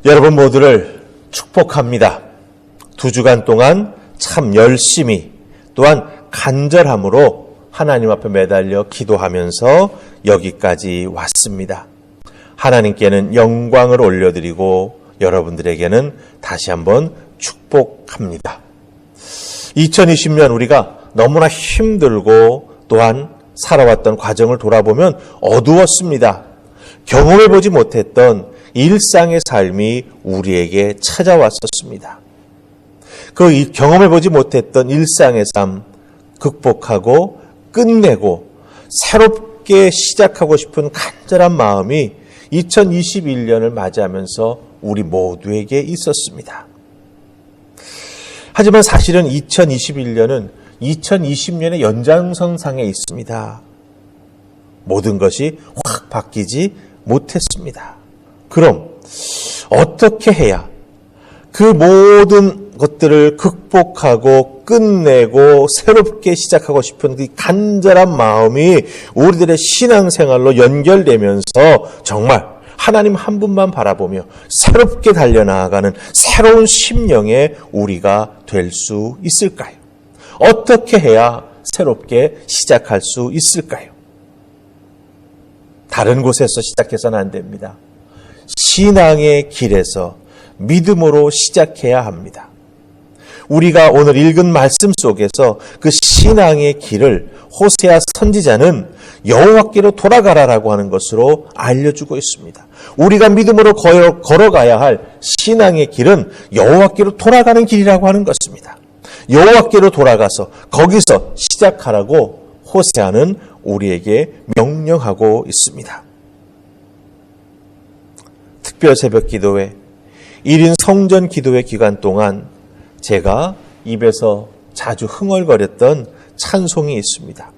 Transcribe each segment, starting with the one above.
여러분 모두를 축복합니다. 2주간 동안 참 열심히 또한 간절함으로 하나님 앞에 매달려 기도하면서 여기까지 왔습니다. 하나님께는 영광을 올려드리고 여러분들에게는 다시 한번 축복합니다. 2020년 우리가 너무나 힘들고 또한 살아왔던 과정을 돌아보면 어두웠습니다. 경험해보지 못했던 일상의 삶이 우리에게 찾아왔었습니다. 그 경험해보지 못했던 일상의 삶 극복하고 끝내고 새롭게 시작하고 싶은 간절한 마음이 2021년을 맞이하면서 우리 모두에게 있었습니다. 하지만 사실은 2021년은 2020년의 연장선상에 있습니다. 모든 것이 확 바뀌지 못했습니다. 그럼 어떻게 해야 그 모든 것들을 극복하고 끝내고 새롭게 시작하고 싶은 그 간절한 마음이 우리들의 신앙생활로 연결되면서 정말 하나님 한 분만 바라보며 새롭게 달려나가는 새로운 심령의 우리가 될 수 있을까요? 어떻게 해야 새롭게 시작할 수 있을까요? 다른 곳에서 시작해서는 안 됩니다. 신앙의 길에서 믿음으로 시작해야 합니다. 우리가 오늘 읽은 말씀 속에서 그 신앙의 길을 호세아 선지자는 여호와께로 돌아가라라고 하는 것으로 알려주고 있습니다. 우리가 믿음으로 걸어가야 할 신앙의 길은 여호와께로 돌아가는 길이라고 하는 것입니다. 여호와께로 돌아가서 거기서 시작하라고 호세아는 우리에게 명령하고 있습니다. 특별 새벽 기도회 1인 성전 기도회 기간 동안 제가 입에서 자주 흥얼거렸던 찬송이 있습니다.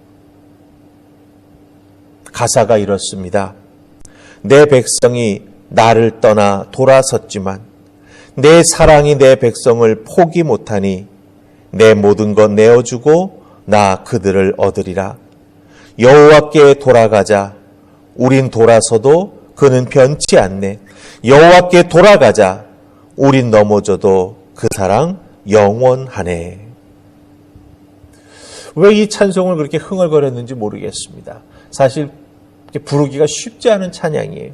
가사가 이렇습니다. 내 백성이 나를 떠나 돌아섰지만 내 사랑이 내 백성을 포기 못하니 내 모든 것 내어주고 나 그들을 얻으리라. 여호와께 돌아가자. 우린 돌아서도 그는 변치 않네. 여호와께 돌아가자. 우린 넘어져도 그 사랑 영원하네. 왜 이 찬송을 그렇게 흥얼거렸는지 모르겠습니다. 사실 부르기가 쉽지 않은 찬양이에요.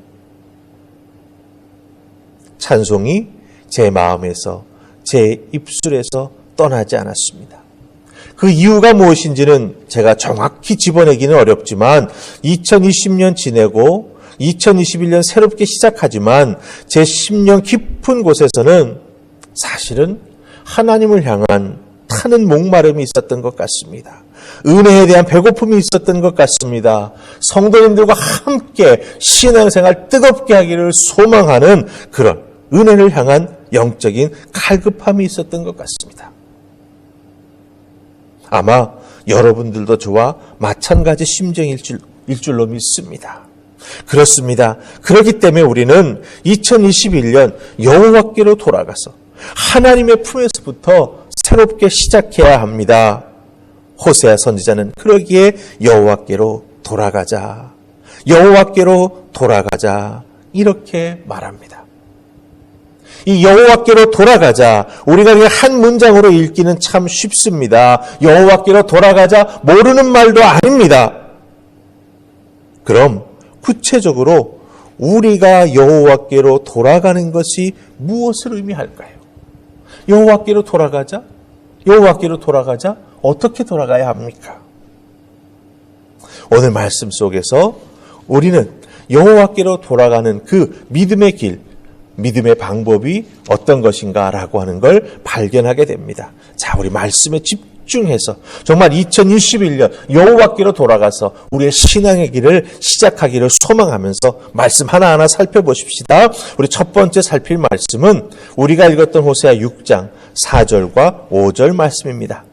찬송이 제 마음에서 제 입술에서 떠나지 않았습니다. 그 이유가 무엇인지는 제가 정확히 집어내기는 어렵지만 2020년 지내고 2021년 새롭게 시작하지만 제 심령 깊은 곳에서는 사실은 하나님을 향한 타는 목마름이 있었던 것 같습니다. 은혜에 대한 배고픔이 있었던 것 같습니다. 성도님들과 함께 신앙생활 뜨겁게 하기를 소망하는 그런 은혜를 향한 영적인 갈급함이 있었던 것 같습니다. 아마 여러분들도 저와 마찬가지 심정일 줄로 믿습니다. 그렇습니다. 그렇기 때문에 우리는 2021년 여호와께로 돌아가서 하나님의 품에서부터 새롭게 시작해야 합니다. 호세아 선지자는 그러기에 여호와께로 돌아가자. 여호와께로 돌아가자. 이렇게 말합니다. 이 여호와께로 돌아가자. 우리가 그냥 한 문장으로 읽기는 참 쉽습니다. 여호와께로 돌아가자. 모르는 말도 아닙니다. 그럼 구체적으로 우리가 여호와께로 돌아가는 것이 무엇을 의미할까요? 여호와께로 돌아가자? 여호와께로 돌아가자? 어떻게 돌아가야 합니까? 오늘 말씀 속에서 우리는 여호와께로 돌아가는 그 믿음의 길, 믿음의 방법이 어떤 것인가라고 하는 걸 발견하게 됩니다. 자, 우리 말씀에 집중해서 정말 2021년 여호와께로 돌아가서 우리의 신앙의 길을 시작하기를 소망하면서 말씀 하나하나 살펴보십시다. 우리 첫 번째 살필 말씀은 우리가 읽었던 호세아 6장 4절과 5절 말씀입니다.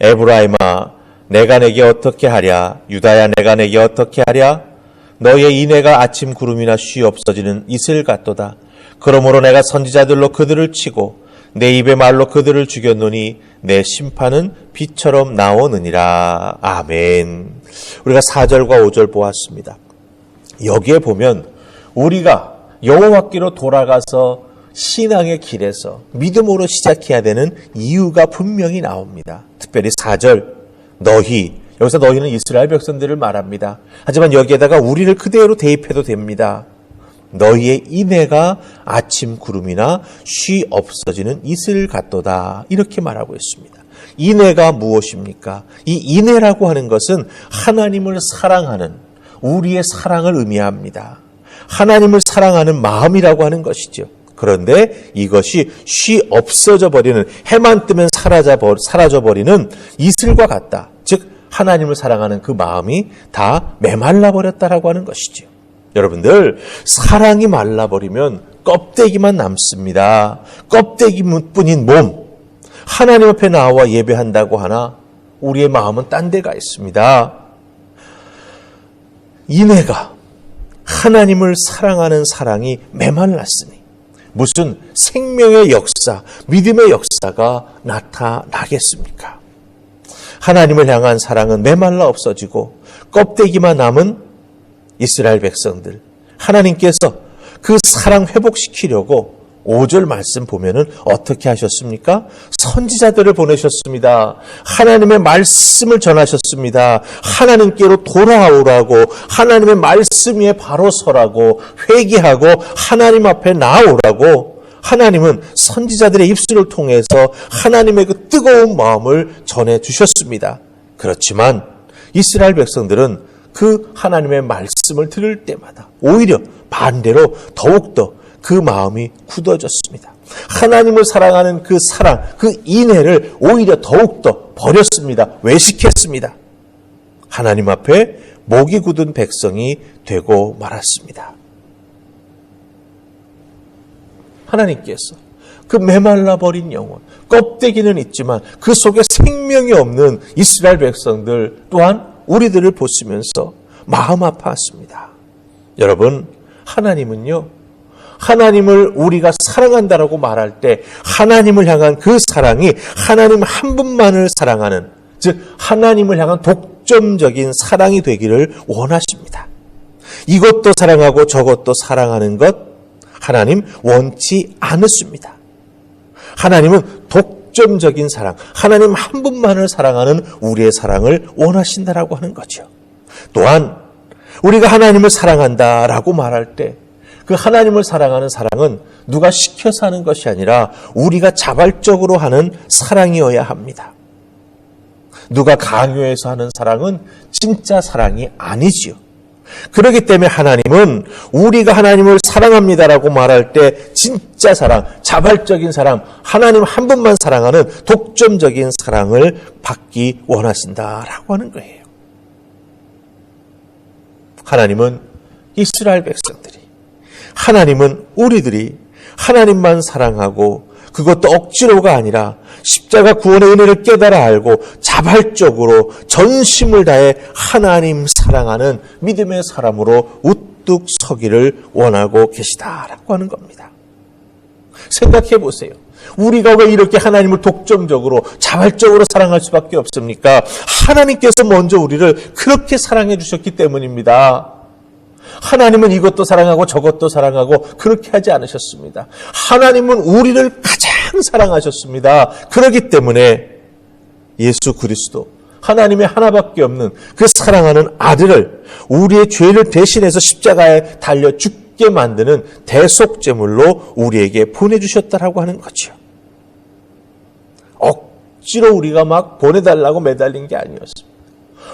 에브라임아, 내가 내게 어떻게 하랴? 유다야, 내가 내게 어떻게 하랴? 너의 인애가 아침 구름이나 쉬 없어지는 이슬 같도다. 그러므로 내가 선지자들로 그들을 치고 내 입의 말로 그들을 죽였노니 내 심판은 비처럼 나오느니라. 아멘. 우리가 4절과 5절 보았습니다. 여기에 보면 우리가 여호와께로 돌아가서 신앙의 길에서 믿음으로 시작해야 되는 이유가 분명히 나옵니다. 특별히 4절 너희, 여기서 너희는 이스라엘 백성들을 말합니다. 하지만 여기에다가 우리를 그대로 대입해도 됩니다. 너희의 인애가 아침 구름이나 쉬 없어지는 이슬 같도다. 이렇게 말하고 있습니다. 인애가 무엇입니까? 이 인애라고 하는 것은 하나님을 사랑하는 우리의 사랑을 의미합니다. 하나님을 사랑하는 마음이라고 하는 것이죠. 그런데 이것이 쉬 없어져 버리는, 해만 뜨면 사라져 버리는 이슬과 같다. 즉 하나님을 사랑하는 그 마음이 다 메말라 버렸다라고 하는 것이죠. 여러분들, 사랑이 말라버리면 껍데기만 남습니다. 껍데기뿐인 몸, 하나님 앞에 나와 예배한다고 하나 우리의 마음은 딴 데가 있습니다. 인애가, 하나님을 사랑하는 사랑이 메말랐으니 무슨 생명의 역사, 믿음의 역사가 나타나겠습니까? 하나님을 향한 사랑은 메말라 없어지고 껍데기만 남은 이스라엘 백성들, 하나님께서 그 사랑 회복시키려고 5절 말씀 보면은 어떻게 하셨습니까? 선지자들을 보내셨습니다. 하나님의 말씀을 전하셨습니다. 하나님께로 돌아오라고, 하나님의 말씀 위에 바로 서라고, 회개하고 하나님 앞에 나오라고, 하나님은 선지자들의 입술을 통해서 하나님의 그 뜨거운 마음을 전해주셨습니다. 그렇지만 이스라엘 백성들은 그 하나님의 말씀을 들을 때마다 오히려 반대로 더욱더 그 마음이 굳어졌습니다. 하나님을 사랑하는 그 사랑, 그 인애를 오히려 더욱더 버렸습니다. 외식했습니다. 하나님 앞에 목이 굳은 백성이 되고 말았습니다. 하나님께서 그 메말라 버린 영혼, 껍데기는 있지만 그 속에 생명이 없는 이스라엘 백성들 또한 우리들을 보시면서 마음 아파했습니다. 여러분, 하나님은요, 하나님을 우리가 사랑한다라고 말할 때 하나님을 향한 그 사랑이 하나님 한 분만을 사랑하는, 즉 하나님을 향한 독점적인 사랑이 되기를 원하십니다. 이것도 사랑하고 저것도 사랑하는 것 하나님 원치 않으십니다. 하나님은 독점적인 사랑, 하나님 한 분만을 사랑하는 우리의 사랑을 원하신다라고 하는 거죠. 또한 우리가 하나님을 사랑한다라고 말할 때 그 하나님을 사랑하는 사랑은 누가 시켜서 하는 것이 아니라 우리가 자발적으로 하는 사랑이어야 합니다. 누가 강요해서 하는 사랑은 진짜 사랑이 아니지요. 그렇기 때문에 하나님은 우리가 하나님을 사랑합니다라고 말할 때 진짜 사랑, 자발적인 사랑, 하나님 한 분만 사랑하는 독점적인 사랑을 받기 원하신다라고 하는 거예요. 하나님은 이스라엘 백성들이, 하나님은 우리들이 하나님만 사랑하고 그것도 억지로가 아니라 십자가 구원의 은혜를 깨달아 알고 자발적으로 전심을 다해 하나님 사랑하는 믿음의 사람으로 우뚝 서기를 원하고 계시다라고 하는 겁니다. 생각해 보세요. 우리가 왜 이렇게 하나님을 독점적으로 자발적으로 사랑할 수밖에 없습니까? 하나님께서 먼저 우리를 그렇게 사랑해 주셨기 때문입니다. 하나님은 이것도 사랑하고 저것도 사랑하고 그렇게 하지 않으셨습니다. 하나님은 우리를 가장 사랑하셨습니다. 그렇기 때문에 예수 그리스도, 하나님의 하나밖에 없는 그 사랑하는 아들을 우리의 죄를 대신해서 십자가에 달려 죽게 만드는 대속제물로 우리에게 보내주셨다라고 하는 거죠. 억지로 우리가 막 보내달라고 매달린 게 아니었습니다.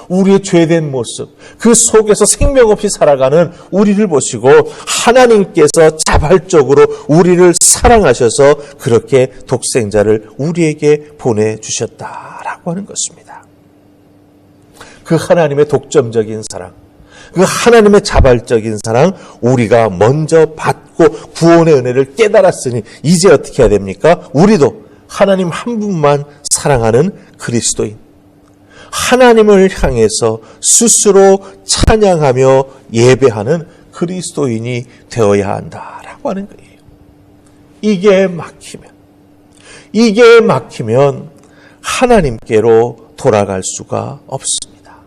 우리의 죄된 모습, 그 속에서 생명 없이 살아가는 우리를 보시고 하나님께서 자발적으로 우리를 사랑하셔서 그렇게 독생자를 우리에게 보내주셨다라고 하는 것입니다. 그 하나님의 독점적인 사랑, 그 하나님의 자발적인 사랑, 우리가 먼저 받고 구원의 은혜를 깨달았으니 이제 어떻게 해야 됩니까? 우리도 하나님 한 분만 사랑하는 그리스도인, 하나님을 향해서 스스로 찬양하며 예배하는 그리스도인이 되어야 한다라고 하는 거예요. 이게 막히면 하나님께로 돌아갈 수가 없습니다.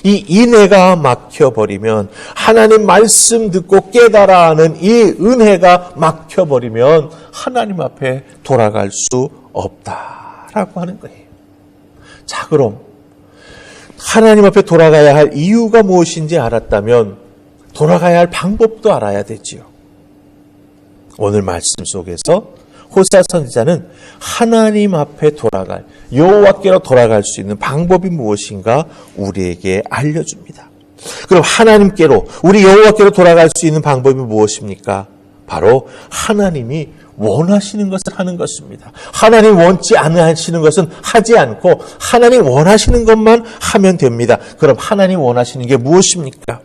이 인애가 막혀버리면, 하나님 말씀 듣고 깨달아 하는 이 은혜가 막혀버리면 하나님 앞에 돌아갈 수 없다라고 하는 거예요. 자, 그럼 하나님 앞에 돌아가야 할 이유가 무엇인지 알았다면 돌아가야 할 방법도 알아야 되지요. 오늘 말씀 속에서 호세아 선지자는 하나님 앞에 돌아갈, 여호와께로 돌아갈 수 있는 방법이 무엇인가 우리에게 알려줍니다. 그럼 하나님께로, 우리 여호와께로 돌아갈 수 있는 방법이 무엇입니까? 바로 하나님이 원하시는 것을 하는 것입니다. 하나님 원치 않으시는 것은 하지 않고 하나님 원하시는 것만 하면 됩니다. 그럼 하나님 원하시는 게 무엇입니까?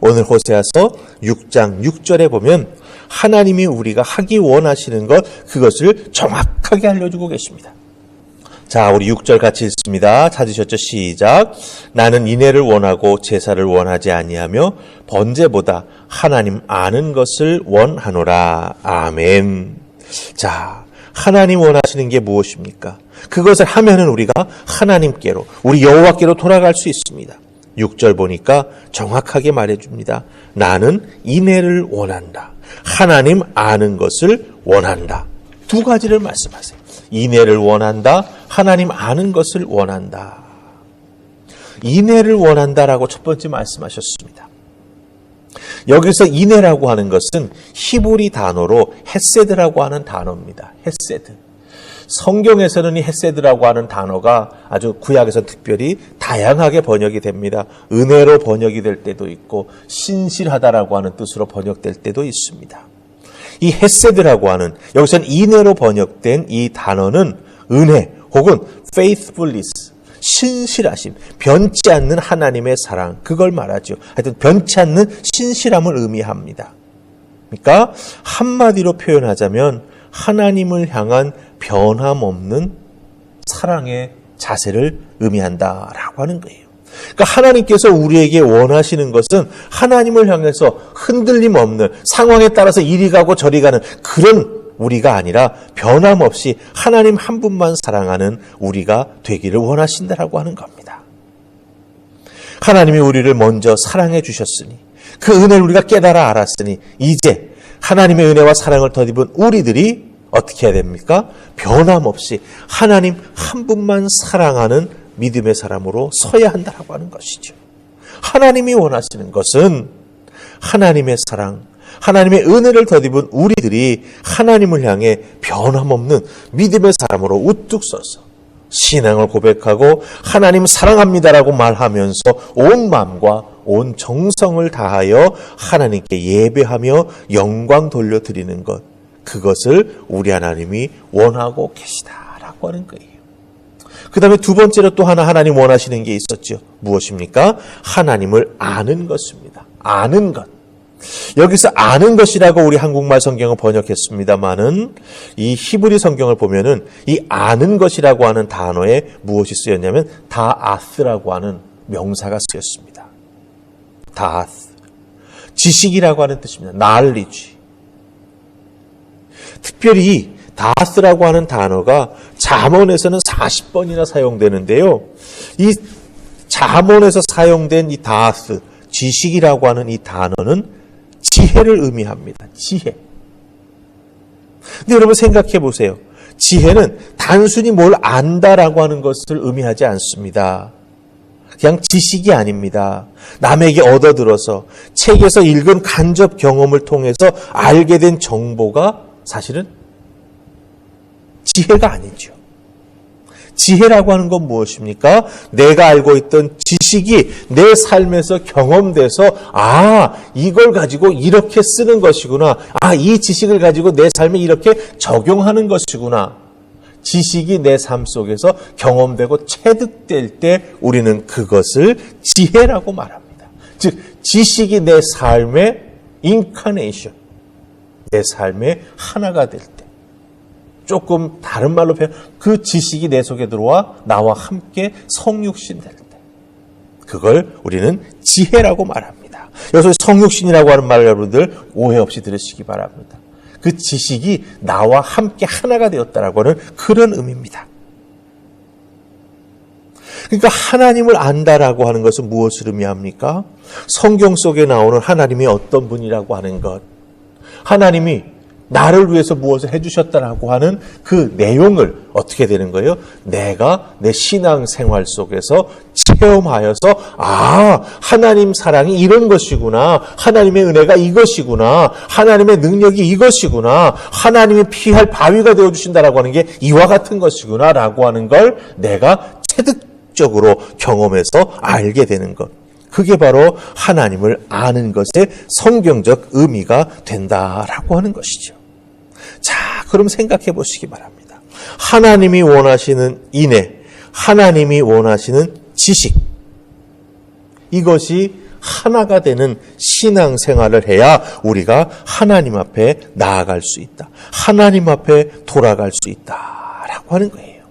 오늘 호세아서 6장 6절에 보면 하나님이 우리가 하기 원하시는 것, 그것을 정확하게 알려주고 계십니다. 자, 우리 6절 같이 읽습니다. 찾으셨죠? 시작. 나는 인애를 원하고 제사를 원하지 아니하며 번제보다 하나님 아는 것을 원하노라. 아멘. 자, 하나님 원하시는 게 무엇입니까? 그것을 하면은 우리가 하나님께로, 우리 여호와께로 돌아갈 수 있습니다. 6절 보니까 정확하게 말해줍니다. 나는 인애를 원한다. 하나님 아는 것을 원한다. 두 가지를 말씀하세요. 인애를 원한다. 하나님 아는 것을 원한다. 인애를 원한다라고 첫 번째 말씀하셨습니다. 여기서 인애라고 하는 것은 히브리 단어로 헤세드라고 하는 단어입니다. 헤세드. 성경에서는 이 헤세드라고 하는 단어가 아주 구약에서 특별히 다양하게 번역이 됩니다. 은혜로 번역이 될 때도 있고 신실하다라고 하는 뜻으로 번역될 때도 있습니다. 이 헤세드라고 하는, 여기서는 인애로 번역된 이 단어는 은혜 혹은 faithfulness, 신실하심, 변치 않는 하나님의 사랑, 그걸 말하죠. 하여튼 변치 않는 신실함을 의미합니다. 그러니까 한마디로 표현하자면 하나님을 향한 변함없는 사랑의 자세를 의미한다라고 하는 거예요. 그러니까 하나님께서 우리에게 원하시는 것은 하나님을 향해서 흔들림 없는, 상황에 따라서 이리 가고 저리 가는 그런 우리가 아니라 변함없이 하나님 한 분만 사랑하는 우리가 되기를 원하신다라고 하는 겁니다. 하나님이 우리를 먼저 사랑해 주셨으니, 그 은혜를 우리가 깨달아 알았으니 이제 하나님의 은혜와 사랑을 덧입은 우리들이 어떻게 해야 됩니까? 변함없이 하나님 한 분만 사랑하는 믿음의 사람으로 서야 한다라고 하는 것이죠. 하나님이 원하시는 것은 하나님의 사랑, 하나님의 은혜를 덧입은 우리들이 하나님을 향해 변함없는 믿음의 사람으로 우뚝 서서 신앙을 고백하고 하나님 사랑합니다라고 말하면서 온 마음과 온 정성을 다하여 하나님께 예배하며 영광 돌려드리는 것, 그것을 우리 하나님이 원하고 계시다라고 하는 거예요. 그 다음에 두 번째로 또 하나 하나님 원하시는 게 있었죠. 무엇입니까? 하나님을 아는 것입니다. 아는 것. 여기서 아는 것이라고 우리 한국말 성경을 번역했습니다마는 이 히브리 성경을 보면은 이 아는 것이라고 하는 단어에 무엇이 쓰였냐면 다아스라고 하는 명사가 쓰였습니다. 다아스. 지식이라고 하는 뜻입니다. knowledge. 특별히 다아스라고 하는 단어가 잠언에서는 40번이나 사용되는데요. 이 잠언에서 사용된 이 다아스, 지식이라고 하는 이 단어는 지혜를 의미합니다. 지혜. 근데 여러분 생각해 보세요. 지혜는 단순히 뭘 안다라고 하는 것을 의미하지 않습니다. 그냥 지식이 아닙니다. 남에게 얻어들어서 책에서 읽은 간접 경험을 통해서 알게 된 정보가 사실은 지혜가 아니죠. 지혜라고 하는 건 무엇입니까? 내가 알고 있던 지식이 내 삶에서 경험돼서 이걸 가지고 이렇게 쓰는 것이구나. 이 지식을 가지고 내 삶에 이렇게 적용하는 것이구나. 지식이 내 삶 속에서 경험되고 체득될 때 우리는 그것을 지혜라고 말합니다. 즉 지식이 내 삶의 인카네이션, 내 삶의 하나가 될 때, 조금 다른 말로 표현, 그 지식이 내 속에 들어와 나와 함께 성육신 될 때, 그걸 우리는 지혜라고 말합니다. 여기서 성육신이라고 하는 말 여러분들 오해 없이 들으시기 바랍니다. 그 지식이 나와 함께 하나가 되었다라고 하는 그런 의미입니다. 그러니까 하나님을 안다라고 하는 것은 무엇을 의미합니까? 성경 속에 나오는 하나님이 어떤 분이라고 하는 것, 하나님이 나를 위해서 무엇을 해주셨다라고 하는 그 내용을 어떻게 되는 거예요? 내가 내 신앙생활 속에서 체험하여서 하나님 사랑이 이런 것이구나, 하나님의 은혜가 이것이구나, 하나님의 능력이 이것이구나, 하나님이 피할 바위가 되어주신다라고 하는 게 이와 같은 것이구나 라고 하는 걸 내가 체득적으로 경험해서 알게 되는 것, 그게 바로 하나님을 아는 것의 성경적 의미가 된다라고 하는 것이죠. 자, 그럼 생각해 보시기 바랍니다. 하나님이 원하시는 인애, 하나님이 원하시는 지식, 이것이 하나가 되는 신앙생활을 해야 우리가 하나님 앞에 나아갈 수 있다, 하나님 앞에 돌아갈 수 있다라고 하는 거예요.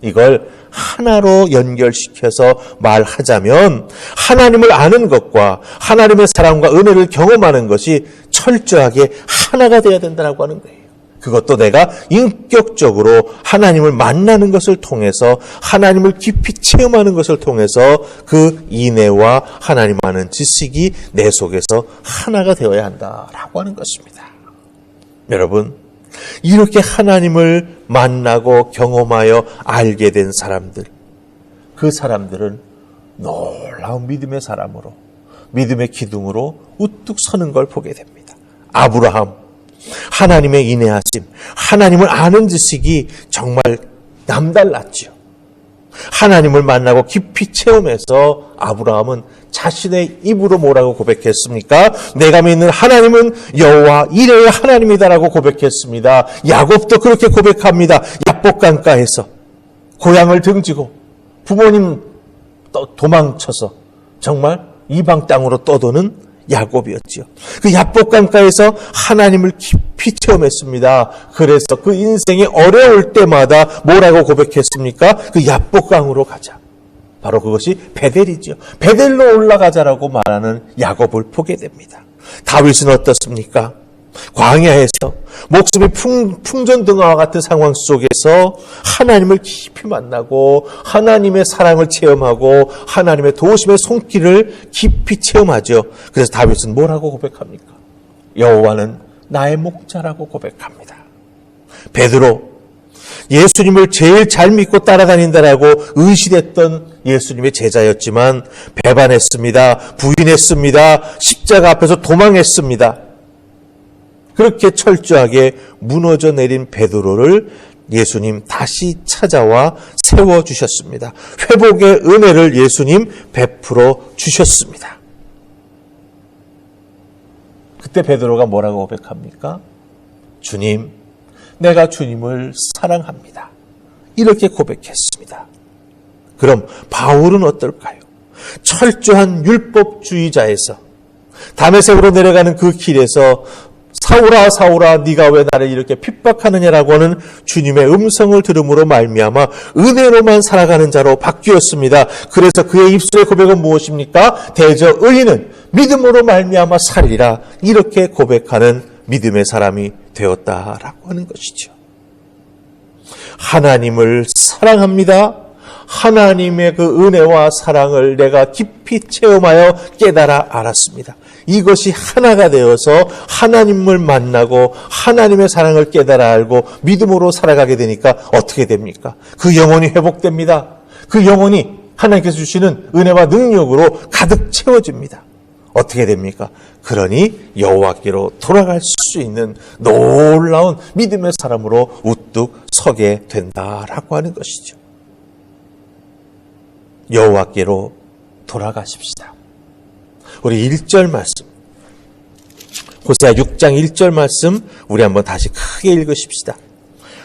이걸 하나로 연결시켜서 말하자면 하나님을 아는 것과 하나님의 사랑과 은혜를 경험하는 것이 철저하게 하나가 되어야 된다고 하는 거예요. 그것도 내가 인격적으로 하나님을 만나는 것을 통해서, 하나님을 깊이 체험하는 것을 통해서 그 인애와 하나님 아는 지식이 내 속에서 하나가 되어야 한다라고 하는 것입니다. 여러분, 이렇게 하나님을 만나고 경험하여 알게 된 사람들, 그 사람들은 놀라운 믿음의 사람으로, 믿음의 기둥으로 우뚝 서는 걸 보게 됩니다. 아브라함, 하나님의 인내하심, 하나님을 아는 지식이 정말 남달랐죠. 하나님을 만나고 깊이 체험해서 아브라함은 자신의 입으로 뭐라고 고백했습니까? 내가 믿는 하나님은 여호와 이레의 하나님이다라고 고백했습니다. 야곱도 그렇게 고백합니다. 야복강가에서 고향을 등지고 부모님 도망쳐서 정말 이방 땅으로 떠도는 야곱이었지요. 그 야복강가에서 하나님을 깊이 체험했습니다. 그래서 그 인생이 어려울 때마다 뭐라고 고백했습니까? 그 야복강으로 가자. 바로 그것이 베델이죠. 베델로 올라가자라고 말하는 야곱을 보게 됩니다. 다윗은 어떻습니까? 광야에서 목숨이 풍전등화와 같은 상황 속에서 하나님을 깊이 만나고 하나님의 사랑을 체험하고 하나님의 도우심의 손길을 깊이 체험하죠. 그래서 다윗은 뭐라고 고백합니까? 여호와는 나의 목자라고 고백합니다. 베드로, 예수님을 제일 잘 믿고 따라다닌다라고 의시됐던 예수님의 제자였지만 배반했습니다. 부인했습니다. 십자가 앞에서 도망했습니다. 그렇게 철저하게 무너져 내린 베드로를 예수님 다시 찾아와 세워주셨습니다. 회복의 은혜를 예수님 베풀어 주셨습니다. 그때 베드로가 뭐라고 고백합니까? 주님, 내가 주님을 사랑합니다. 이렇게 고백했습니다. 그럼 바울은 어떨까요? 철저한 율법주의자에서 다메섹으로 내려가는 그 길에서 사울아 사울아 네가 왜 나를 이렇게 핍박하느냐라고 하는 주님의 음성을 들음으로 말미암아 은혜로만 살아가는 자로 바뀌었습니다. 그래서 그의 입술의 고백은 무엇입니까? 대저 의인은 믿음으로 말미암아 살리라, 이렇게 고백하는 믿음의 사람이 되었다라고 하는 것이죠. 하나님을 사랑합니다. 하나님의 그 은혜와 사랑을 내가 깊이 체험하여 깨달아 알았습니다. 이것이 하나가 되어서 하나님을 만나고 하나님의 사랑을 깨달아 알고 믿음으로 살아가게 되니까 어떻게 됩니까? 그 영혼이 회복됩니다. 그 영혼이 하나님께서 주시는 은혜와 능력으로 가득 채워집니다. 어떻게 됩니까? 그러니 여호와께로 돌아갈 수 있는 놀라운 믿음의 사람으로 우뚝 서게 된다라고 하는 것이죠. 여호와께로 돌아가십시다. 우리 1절 말씀, 호세아 6장 1절 말씀 우리 한번 다시 크게 읽으십시다.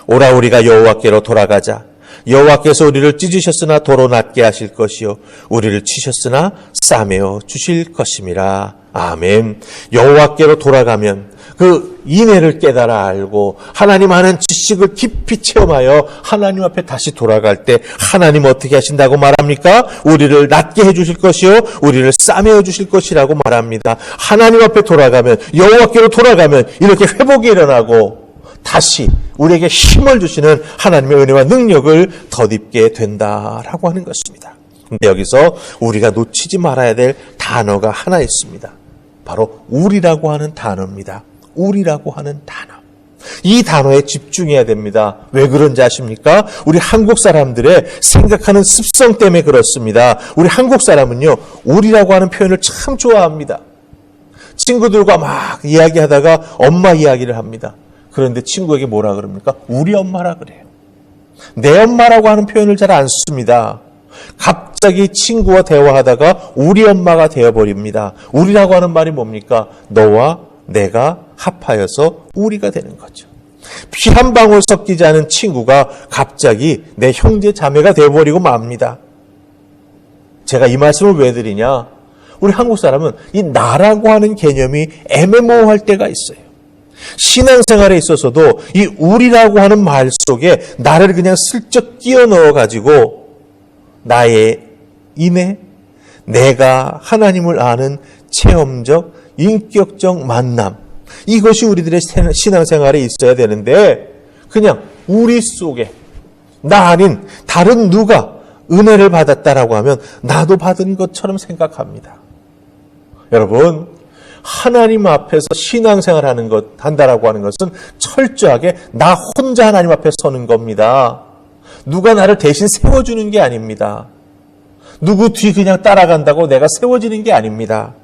오라 우리가 여호와께로 돌아가자. 여호와께서 우리를 찢으셨으나 도로 낫게 하실 것이요 우리를 치셨으나 싸매어 주실 것임이라. 아멘. 여호와께로 돌아가면 그 인애를 깨달아 알고 하나님 아는 지식을 깊이 체험하여 하나님 앞에 다시 돌아갈 때 하나님 어떻게 하신다고 말합니까? 우리를 낫게 해주실 것이요 우리를 싸매어 주실 것이라고 말합니다. 하나님 앞에 돌아가면, 여호와께로 돌아가면 이렇게 회복이 일어나고 다시 우리에게 힘을 주시는 하나님의 은혜와 능력을 덧입게 된다라고 하는 것입니다. 근데 여기서 우리가 놓치지 말아야 될 단어가 하나 있습니다. 바로 우리라고 하는 단어입니다. 우리라고 하는 단어. 이 단어에 집중해야 됩니다. 왜 그런지 아십니까? 우리 한국 사람들의 생각하는 습성 때문에 그렇습니다. 우리 한국 사람은요, 우리라고 하는 표현을 참 좋아합니다. 친구들과 막 이야기하다가 엄마 이야기를 합니다. 그런데 친구에게 뭐라 그럽니까? 우리 엄마라 그래요. 내 엄마라고 하는 표현을 잘 안 씁니다. 갑자기 친구와 대화하다가 우리 엄마가 되어버립니다. 우리라고 하는 말이 뭡니까? 너와 내가 합하여서 우리가 되는 거죠. 피 한 방울 섞이지 않은 친구가 갑자기 내 형제 자매가 되어버리고 맙니다. 제가 이 말씀을 왜 드리냐? 우리 한국 사람은 이 나라고 하는 개념이 애매모호할 때가 있어요. 신앙생활에 있어서도 이 우리라고 하는 말 속에 나를 그냥 슬쩍 끼워 넣어가지고 나의 인내, 내가 하나님을 아는 체험적, 인격적 만남, 이것이 우리들의 신앙생활에 있어야 되는데 그냥 우리 속에 나 아닌 다른 누가 은혜를 받았다라고 하면 나도 받은 것처럼 생각합니다. 여러분, 하나님 앞에서 신앙생활하는 것 한다라고 하는 것은 철저하게 나 혼자 하나님 앞에 서는 겁니다. 누가 나를 대신 세워주는 게 아닙니다. 누구 뒤 그냥 따라간다고 내가 세워지는 게 아닙니다.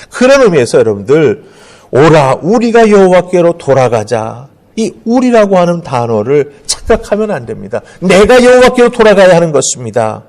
그런 의미에서 여러분들, 오라 우리가 여호와께로 돌아가자, 이 우리라고 하는 단어를 착각하면 안 됩니다. 내가 여호와께로 돌아가야 하는 것입니다.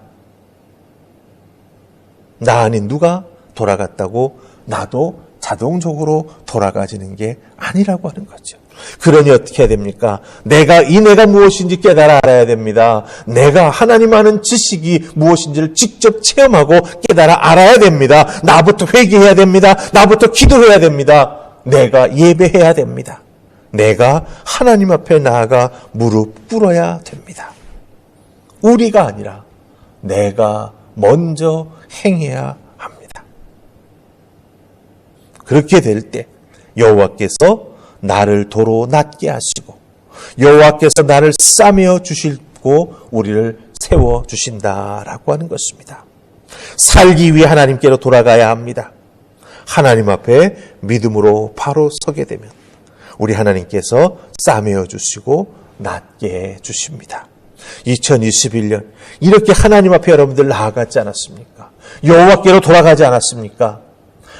나 아닌 누가 돌아갔다고 나도 자동적으로 돌아가지는 게 아니라고 하는 거죠. 그러니 어떻게 해야 됩니까? 내가 인애가 무엇인지 깨달아 알아야 됩니다. 내가 하나님 아는 지식이 무엇인지를 직접 체험하고 깨달아 알아야 됩니다. 나부터 회개해야 됩니다. 나부터 기도해야 됩니다. 내가 예배해야 됩니다. 내가 하나님 앞에 나아가 무릎 꿇어야 됩니다. 우리가 아니라 내가 먼저 행해야 합니다. 그렇게 될 때 여호와께서 나를 도로 낮게 하시고 여호와께서 나를 싸매어 주시고 우리를 세워 주신다라고 하는 것입니다. 살기 위해 하나님께로 돌아가야 합니다. 하나님 앞에 믿음으로 바로 서게 되면 우리 하나님께서 싸매어 주시고 낮게 해 주십니다. 2021년 이렇게 하나님 앞에 여러분들 나아갔지 않았습니까? 여호와께로 돌아가지 않았습니까?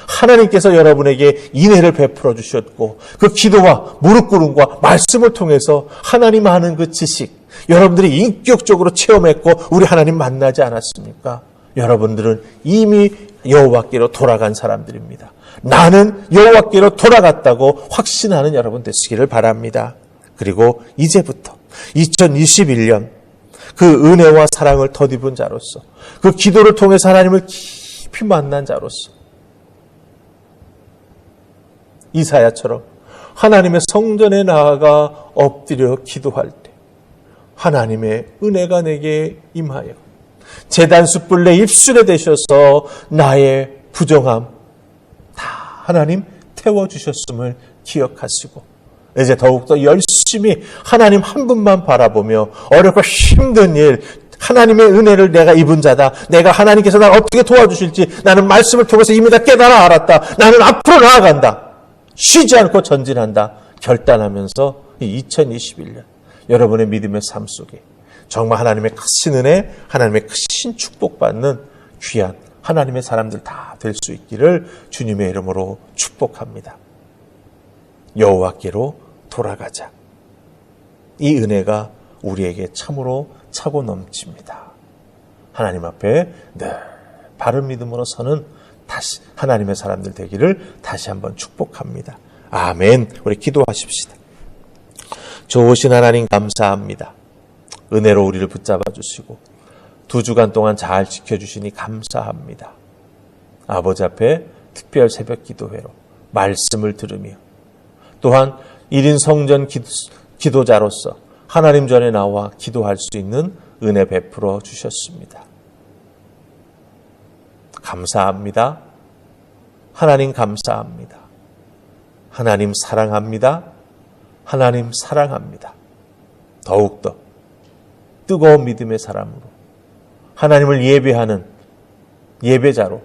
하나님께서 여러분에게 인애를 베풀어 주셨고 그 기도와 무릎 꿇음과 말씀을 통해서 하나님 아는 그 지식 여러분들이 인격적으로 체험했고 우리 하나님 만나지 않았습니까? 여러분들은 이미 여호와께로 돌아간 사람들입니다. 나는 여호와께로 돌아갔다고 확신하는 여러분 되시기를 바랍니다. 그리고 이제부터 2021년 그 은혜와 사랑을 덧입은 자로서 그 기도를 통해서 하나님을 깊이 만난 자로서 이사야처럼 하나님의 성전에 나아가 엎드려 기도할 때 하나님의 은혜가 내게 임하여 제단 숯불 내 입술에 대셔서 나의 부정함 다 하나님 태워주셨음을 기억하시고 이제 더욱더 열심히 하나님 한 분만 바라보며 어렵고 힘든 일 하나님의 은혜를 내가 입은 자다. 내가 하나님께서 나를 어떻게 도와주실지 나는 말씀을 통해서 이미 다 깨달아 알았다. 나는 앞으로 나아간다. 쉬지 않고 전진한다. 결단하면서 2021년 여러분의 믿음의 삶 속에 정말 하나님의 크신 은혜, 하나님의 크신 축복받는 귀한 하나님의 사람들 다 될 수 있기를 주님의 이름으로 축복합니다. 여호와께로 돌아가자. 이 은혜가 우리에게 참으로 차고 넘칩니다. 하나님 앞에 늘 바른 믿음으로 서는 다시 하나님의 사람들 되기를 다시 한번 축복합니다. 아멘. 우리 기도하십시다. 좋으신 하나님 감사합니다. 은혜로 우리를 붙잡아 주시고 2주간 동안 잘 지켜주시니 감사합니다. 아버지 앞에 특별 새벽 기도회로 말씀을 들으며 또한 1인 성전 기도자로서 하나님 전에 나와 기도할 수 있는 은혜 베풀어 주셨습니다. 감사합니다. 하나님 감사합니다. 하나님 사랑합니다. 하나님 사랑합니다. 더욱더 뜨거운 믿음의 사람으로 하나님을 예배하는 예배자로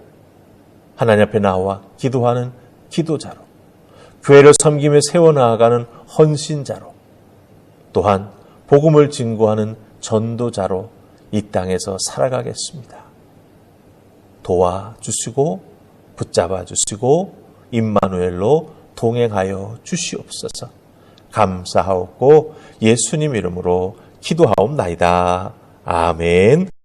하나님 앞에 나와 기도하는 기도자로 교회를 섬기며 세워나가는 헌신자로 또한 복음을 증거하는 전도자로 이 땅에서 살아가겠습니다. 도와주시고 붙잡아 주시고 임마누엘로 동행하여 주시옵소서. 감사하옵고 예수님 이름으로 기도하옵나이다. 아멘.